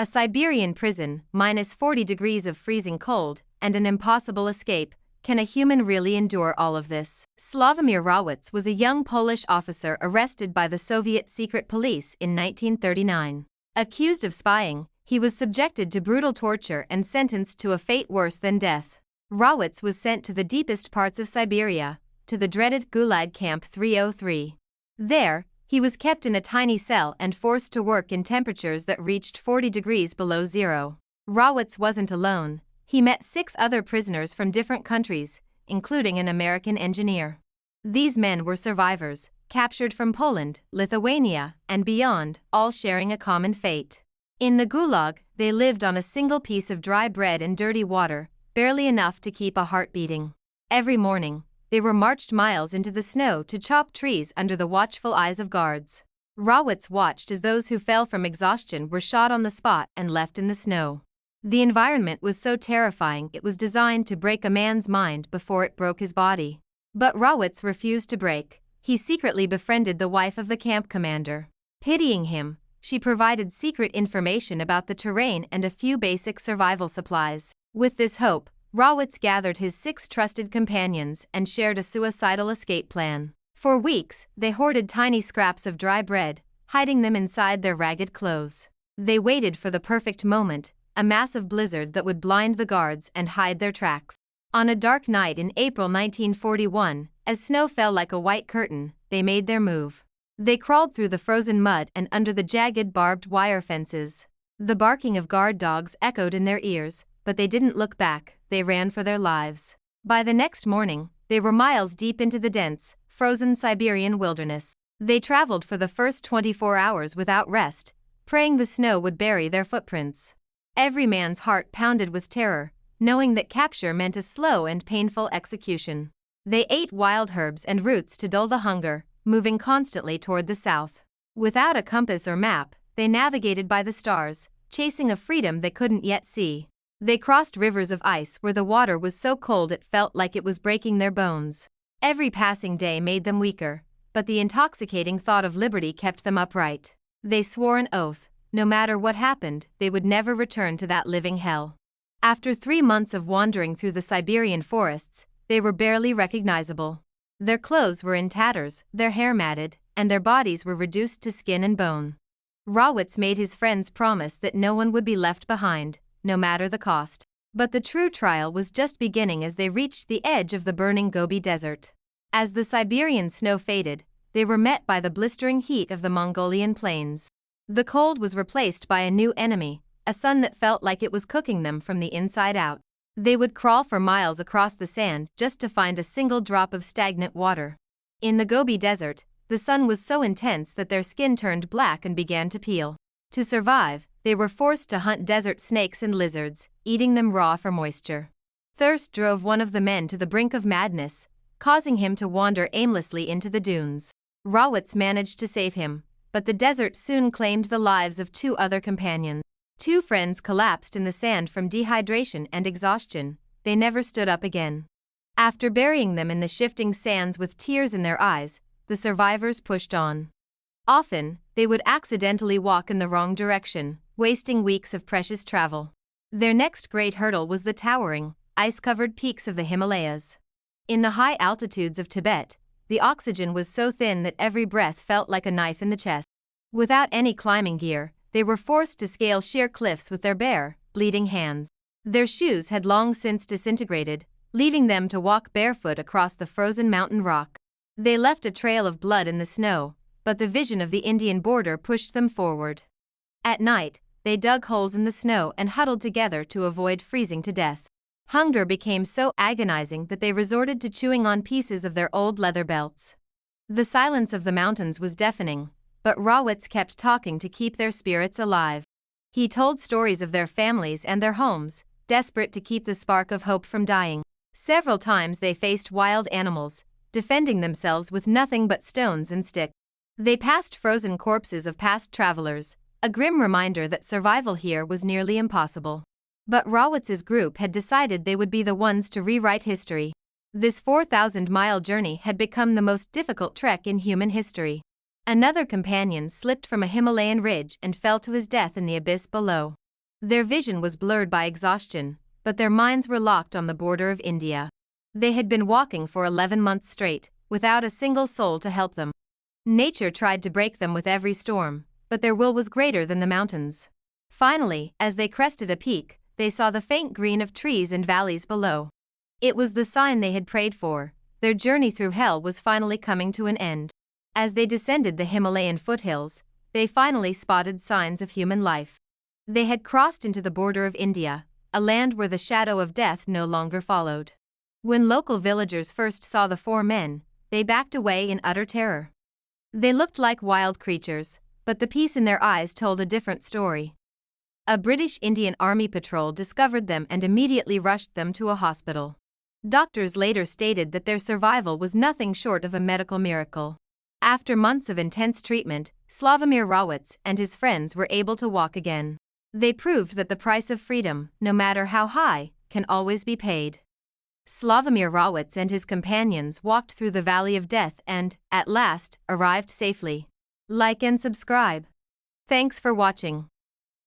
A Siberian prison, minus 40 degrees of freezing cold, and an impossible escape. Can a human really endure all of this? Sławomir Rawicz was a young Polish officer arrested by the Soviet secret police in 1939. Accused of spying, he was subjected to brutal torture and sentenced to a fate worse than death. Rawicz was sent to the deepest parts of Siberia, to the dreaded Gulag Camp 303. There, he was kept in a tiny cell and forced to work in temperatures that reached 40 degrees below zero. Rawicz wasn't alone. He met 6 other prisoners from different countries, including an American engineer. These men were survivors, captured from Poland, Lithuania, and beyond, all sharing a common fate. In the Gulag, they lived on a single piece of dry bread and dirty water, barely enough to keep a heart beating. Every morning, they were marched miles into the snow to chop trees under the watchful eyes of guards. Rawicz watched as those who fell from exhaustion were shot on the spot and left in the snow. The environment was so terrifying it was designed to break a man's mind before it broke his body. But Rawicz refused to break. He secretly befriended the wife of the camp commander. Pitying him, she provided secret information about the terrain and a few basic survival supplies. With this hope, Rawicz gathered his 6 trusted companions and shared a suicidal escape plan. For weeks, they hoarded tiny scraps of dry bread, hiding them inside their ragged clothes. They waited for the perfect moment, a massive blizzard that would blind the guards and hide their tracks. On a dark night in April 1941, as snow fell like a white curtain, they made their move. They crawled through the frozen mud and under the jagged barbed wire fences. The barking of guard dogs echoed in their ears, but they didn't look back. They ran for their lives. By the next morning, they were miles deep into the dense, frozen Siberian wilderness. They traveled for the first 24 hours without rest, praying the snow would bury their footprints. Every man's heart pounded with terror, knowing that capture meant a slow and painful execution. They ate wild herbs and roots to dull the hunger, moving constantly toward the south. Without a compass or map, they navigated by the stars, chasing a freedom they couldn't yet see. They crossed rivers of ice where the water was so cold it felt like it was breaking their bones. Every passing day made them weaker, but the intoxicating thought of liberty kept them upright. They swore an oath, no matter what happened, they would never return to that living hell. After 3 months of wandering through the Siberian forests, they were barely recognizable. Their clothes were in tatters, their hair matted, and their bodies were reduced to skin and bone. Rawicz made his friends promise that no one would be left behind, no matter the cost. But the true trial was just beginning as they reached the edge of the burning Gobi Desert. As the Siberian snow faded, they were met by the blistering heat of the Mongolian plains. The cold was replaced by a new enemy, a sun that felt like it was cooking them from the inside out. They would crawl for miles across the sand just to find a single drop of stagnant water. In the Gobi Desert, the sun was so intense that their skin turned black and began to peel. To survive, they were forced to hunt desert snakes and lizards, eating them raw for moisture. Thirst drove one of the men to the brink of madness, causing him to wander aimlessly into the dunes. Rawicz managed to save him, but the desert soon claimed the lives of 2 other companions. 2 friends collapsed in the sand from dehydration and exhaustion. They never stood up again. After burying them in the shifting sands with tears in their eyes, the survivors pushed on. Often, they would accidentally walk in the wrong direction, wasting weeks of precious travel. Their next great hurdle was the towering, ice-covered peaks of the Himalayas. In the high altitudes of Tibet, the oxygen was so thin that every breath felt like a knife in the chest. Without any climbing gear, they were forced to scale sheer cliffs with their bare, bleeding hands. Their shoes had long since disintegrated, leaving them to walk barefoot across the frozen mountain rock. They left a trail of blood in the snow, but the vision of the Indian border pushed them forward. At night, they dug holes in the snow and huddled together to avoid freezing to death. Hunger became so agonizing that they resorted to chewing on pieces of their old leather belts. The silence of the mountains was deafening, but Rawicz kept talking to keep their spirits alive. He told stories of their families and their homes, desperate to keep the spark of hope from dying. Several times they faced wild animals, defending themselves with nothing but stones and sticks. They passed frozen corpses of past travelers, a grim reminder that survival here was nearly impossible. But Rawitz's group had decided they would be the ones to rewrite history. This 4,000-mile journey had become the most difficult trek in human history. Another companion slipped from a Himalayan ridge and fell to his death in the abyss below. Their vision was blurred by exhaustion, but their minds were locked on the border of India. They had been walking for 11 months straight, without a single soul to help them. Nature tried to break them with every storm, but their will was greater than the mountains. Finally, as they crested a peak, they saw the faint green of trees and valleys below. It was the sign they had prayed for. Their journey through hell was finally coming to an end. As they descended the Himalayan foothills, they finally spotted signs of human life. They had crossed into the border of India, a land where the shadow of death no longer followed. When local villagers first saw the four men, they backed away in utter terror. They looked like wild creatures, but the peace in their eyes told a different story. A British Indian Army patrol discovered them and immediately rushed them to a hospital. Doctors later stated that their survival was nothing short of a medical miracle. After months of intense treatment, Slavomir Rawitz and his friends were able to walk again. They proved that the price of freedom, no matter how high, can always be paid. Slavomir Rawitz and his companions walked through the valley of death and, at last, arrived safely. Like and subscribe. Thanks for watching.